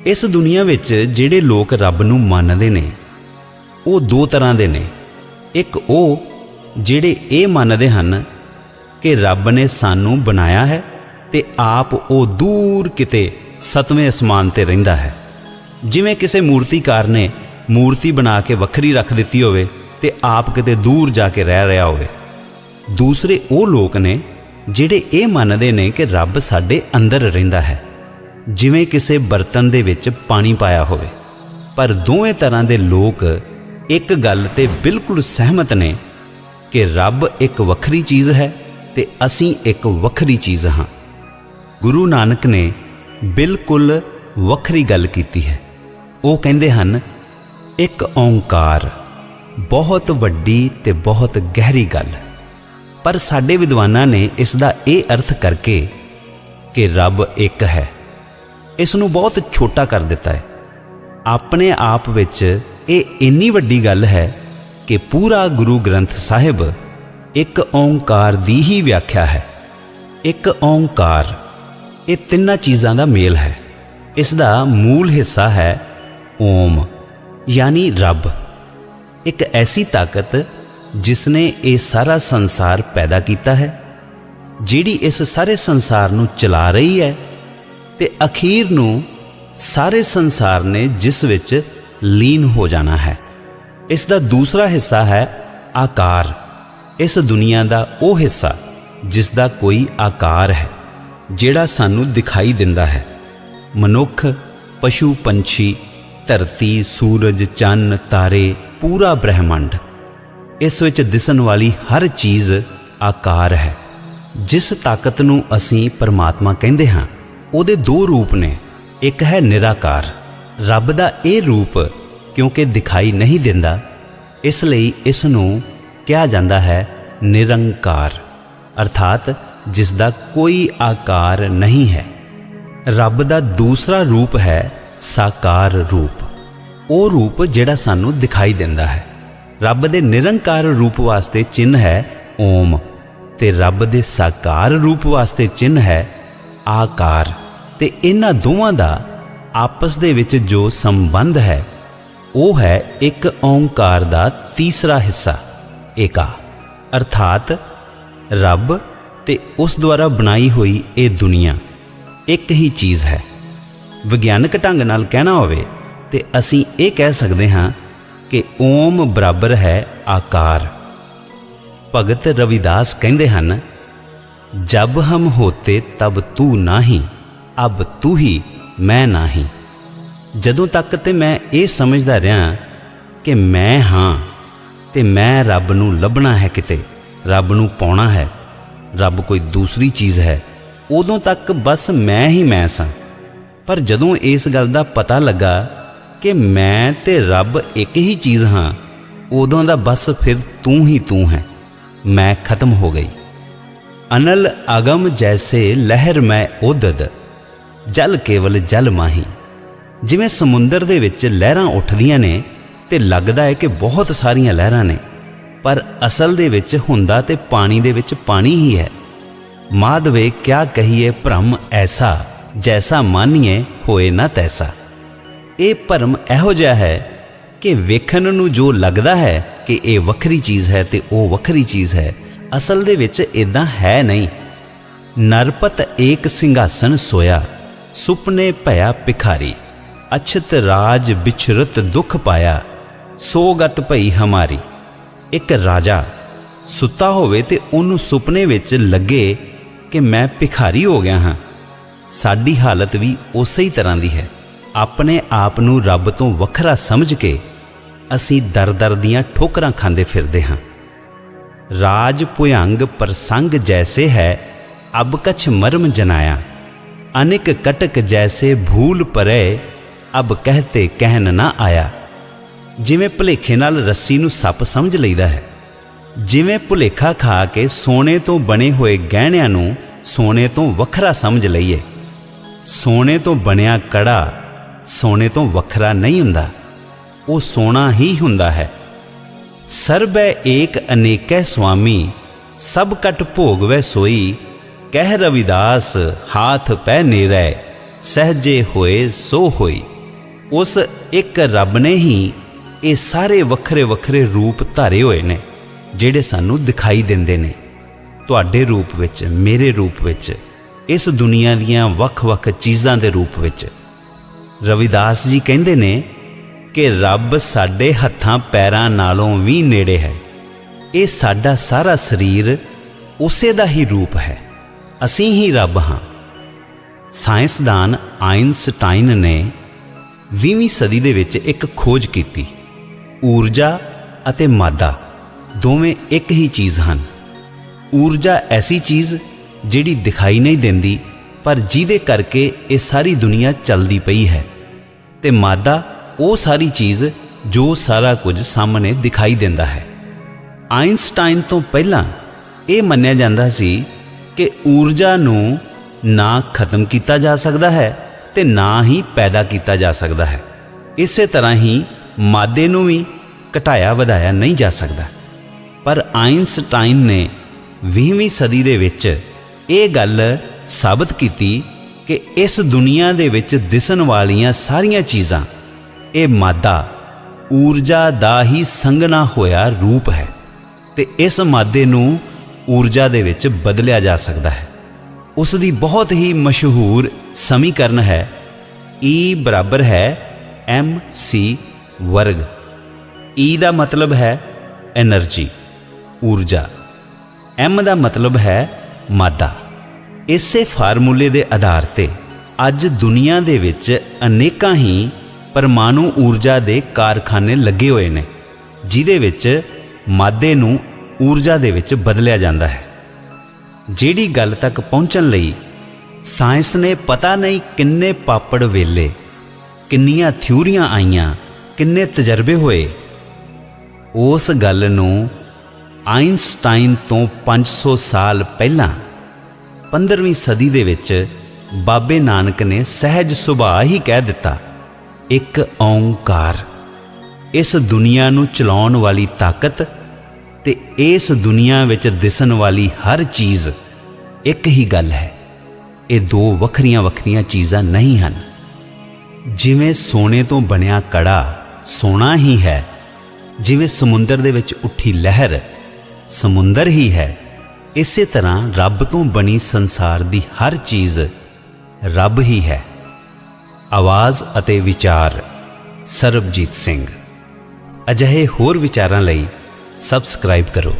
इस दुनिया विच जिहड़े लोग रब नूं मनदे ने वो दो तरह दे ने। एक वो जिहड़े ये मनदे हन कि रब ने सानू बनाया है ते आप वो दूर किते सतवें आसमान ते रहिंदा है, जिवें किसी मूर्तिकार ने मूर्ति बना के वखरी रख दिती होवे ते आप किते दूर जाके रह रहा होवे। दूसरे वो लोग ने जिहड़े ये मनदे ने कि रब साडे अंदर रहिंदा है, जिवें किसी बर्तन दे विच पानी पाया होवे। पर दोवें तरह दे लोग एक गल ते बिल्कुल सहमत ने कि रब एक वखरी चीज़ है ते असीं एक वखरी चीज़ हाँ। गुरु नानक ने बिल्कुल वखरी गल कीती है। वो कहंदे हन एक ओंकार बहुत वड्डी ते बहुत गहरी गल। पर साडे विद्वानां ने इसदा ये अर्थ करके कि रब एक है, इसनूं बहुत छोटा कर दिता है। अपने आप विच ये इन्नी वड्डी गल है कि पूरा गुरु ग्रंथ साहिब एक ओंकार दी ही व्याख्या है। एक ओंकार ये तिन्ना चीज़ां दा मेल है। इसदा मूल हिस्सा है ओम यानी रब, एक ऐसी ताकत जिसने ये सारा संसार पैदा किया है, जिहड़ी इस सारे संसार नूं चला रही है ते अखीर नूं सारे संसार ने जिस विच लीन हो जाना है। इसका दूसरा हिस्सा है आकार, इस दुनिया का वो हिस्सा जिसका कोई आकार है, जिहड़ा सानू दिखाई दिंदा है। मनुख, पशु पंछी, धरती, सूरज, चन्न, तारे, पूरा ब्रह्मंड, इस विच दिसन वाली हर चीज़ आकार है। जिस ताकत नूं असीं परमात्मा कहंदे हां, उहदे दो रूप ने। एक है निराकार, रब दा ये रूप क्योंकि दिखाई नहीं दिंदा, इसलिए इसनूं कहा जाता है निरंकार, अर्थात जिसदा कोई आकार नहीं है। रब दा दूसरा रूप है साकार रूप, वो रूप जिहड़ा सानू दिखाई दिंदा है। रब दे निरंकार रूप वास्ते चिन्ह है ओम ते रब दे साकार रूप वास्ते चिन्ह है आकार। ते इन्हां दोवां दा आपस दे विच जो संबंध है वो है एक ओंकार दा तीसरा हिस्सा एका, अर्थात रब ते उस द्वारा बनाई हुई ये दुनिया एक ही चीज़ है। विज्ञानक ढंग नाल कहना होवे ते असीं ये कह सकते हाँ कि ओम बराबर है आकार। भगत रविदास कहंदे हन, जब हम होते तब तू नाही, अब तू ही मैं नाही। जदों तक ते मैं ये समझदा रहा कि मैं हाँ ते मैं रब नूं लभना है, किते रब नूं पाउणा है, रब कोई दूसरी चीज़ है, उदों तक बस मैं ही मैं सां। पर जदों इस गल दा पता लगा कि मैं ते रब एक ही चीज़ हाँ, उदों दा बस फिर तू ही तू है, मैं खत्म हो गई। अनल अगम जैसे लहर मैं उदद, जल केवल जल माही। जिवें समुंदर दे विच लहरां उठदियां ने ते लगदा है कि बहुत सारियां लहरां ने, पर असल दे विच हुंदा ते पानी दे विच पानी ही है। माधवे क्या कहिए भ्रम ऐसा, जैसा मानिए होए ना तैसा। ये भरम इहो जिहा है कि वेखण नूं जो लगदा है कि ये वखरी चीज़ है ते वो वखरी चीज़ है, असल दे विच इदां है नहीं। नरपत एक सिंघासन सोया, सुपने भया भिखारी, अछत राज बिछरत दुख पाया, सोगत भई हमारी। एक राजा सुता होवे ते उन्नू सुपने विच लगे कि मैं भिखारी हो गया हाँ। साडी हालत भी उस ही तरह दी है। अपने आप नू रब तो वखरा समझ के असी दर दर दियां ठोकरां खांदे फिरदे हाँ। राज भुयंग प्रसंग जैसे है, अब कछ मर्म जनाया, अनेक कटक जैसे भूल परे, अब कहते कहन ना आया। जिवें भुलेखे नाल रस्सी नूं सप समझ लईदा है, जिवें भुलेखा खा के सोने तो बने हुए गहणियां नूं सोने तो वखरा समझ लईए। सोने तो बनया कड़ा सोने तो वखरा नहीं हुंदा, वो सोना ही हुंदा है। सर्बै एक अनेकै स्वामी, सब कट भोगवै सोई, कह रविदास हाथ पै नेरै, सहजे होए सो होई। उस एक रब ने ही ये सारे वक्रे वक्रे रूप धारे हुए ने जिहड़े सानू दिखाई देंदे ने। तुहाडे रूप विच, मेरे रूप विच, इस दुनिया दीयां वख-वख चीज़ां दे रूप विच। रविदास जी कहंदे ने कि रब साडे हत्थां पैरां नालों भी नेड़े है। ये साडा सारा शरीर उसे दा ही रूप है, असीं ही रब हाँ। साइंसदान आइनस्टाइन ने 20वीं सदी दे विच एक खोज कीती। ऊर्जा अते मादा दोवें एक ही चीज़ हन। ऊर्जा ऐसी चीज़ जिहड़ी दिखाई नहीं देंदी पर जिहदे करके ये सारी दुनिया चलदी पई है, ते मादा वो सारी चीज़ जो सारा कुछ सामने दिखाई देंदा है। आइनस्टाइन तो पहलां ये मन्निया जांदा सी कि ऊर्जा नूं ना खत्म किया जा सकता है ते ना ही पैदा किया जा सकता है। इसे तरह ही मादे नूं भी घटाया वधाया नहीं जा सकता। पर आइनस्टाइन ने 20वीं सदी दे विच ये गल साबित की कि इस दुनिया दे विच दिसन वालियां सारियां चीज़ां ये मादा ऊर्जा दा ही संगना होया रूप है, ते इस मादे नूं ऊर्जा दे विच बदलिया जा सकता है। उसकी बहुत ही मशहूर समीकरण है E बराबर है mc वर्ग। E का मतलब है एनर्जी, ऊर्जा, M का मतलब है मादा। इसे फार्मूले के आधार पर अज दुनिया दे विच अनेकां ही परमाणु ऊर्जा के कारखाने लगे हुए हैं, जिहदे विच मादे नूं ऊर्जा दे विच बदलिया जाता है। जिहड़ी गल तक पहुँचण लई साइंस ने पता नहीं किन्ने पापड़ वेले, किन्नियां थ्योरियां आईयां, किन्ने तजर्बे होए। उस गल नूं आइनस्टाइन तो 500 साल पहलां 15वीं सदी दे विच बाबे नानक ने सहज सुभाਅ ही कह दिता, एक ओंकार। इस दुनिया नूं चलाउण वाली ताकत ते इस दुनिया विच दिसन वाली हर चीज़ एक ही गल है। ये दो वखरियां वखरियां चीज़ां नहीं हन। जिवें सोने तो बनिया कड़ा सोना ही है, जिवें समुंदर दे विच उठी लहर समुंदर ही है, इसे तरह रब तो बनी संसार दी हर चीज़ रब ही है। आवाज़ अते विचार सरबजीत सिंह। अजिहे होर विचारां लई सबसक्राइब करो।